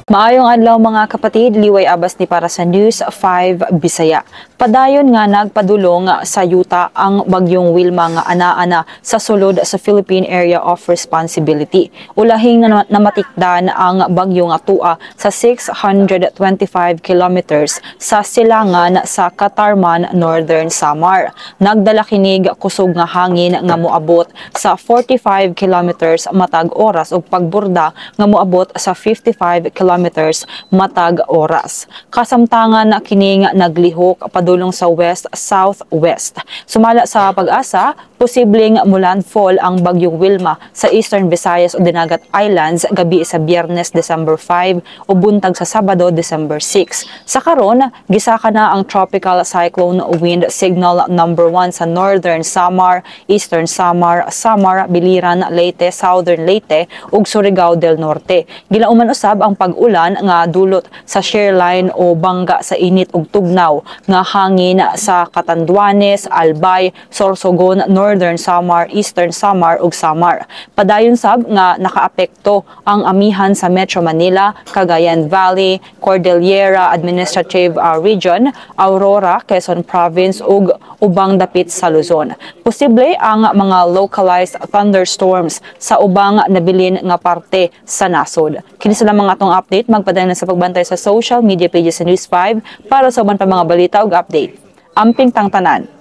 Maayong adlaw mga kapatid, liway abas ni para sa News 5 Bisaya. Padayon nga nagpadulong sa yuta ang bagyong Wilma nga ana-ana sa sulod sa Philippine Area of Responsibility. Ulahing namatikdan ang bagyo nga tua sa 625 kilometers sa silangan sa Catarman, Northern Samar. Nagdala kinig kusog nga hangin nga moabot sa 45 kilometers matag oras ug pagburda nga moabot sa 55 kilometers matag oras. Kasamtangan na kining naglihok padulong sa west-southwest. Sumala sa pag-asa, posibleng mulandfall ang bagyong Wilma sa Eastern Visayas o Dinagat Islands gabi sa Biyernes, December 5 o buntag sa Sabado, December 6. Sa karon, gisaka na ang tropical cyclone wind signal number 1 sa Northern Samar, Eastern Samar, Samar, Biliran, Leyte, Southern Leyte ug Surigao del Norte. Gilauman usab ang pag-ulan nga dulot sa shearline o bangga sa init ug tugnaw nga hangin sa Catanduanes, Albay, Sorsogon, Northern Samar, Eastern Samar ug Samar. Padayon sab nga nakaapekto ang amihan sa Metro Manila, Cagayan Valley, Cordillera Administrative Region, Aurora, Quezon Province ug ubang dapit sa Luzon. Posible ang mga localized thunderstorms sa ubang nabilin nga parte sa nasod. Kini sila mga atong update, magpadayon na sa pagbantay sa social media pages sa News 5 para sa uban pa mga balita ug update. Amping tangtanan.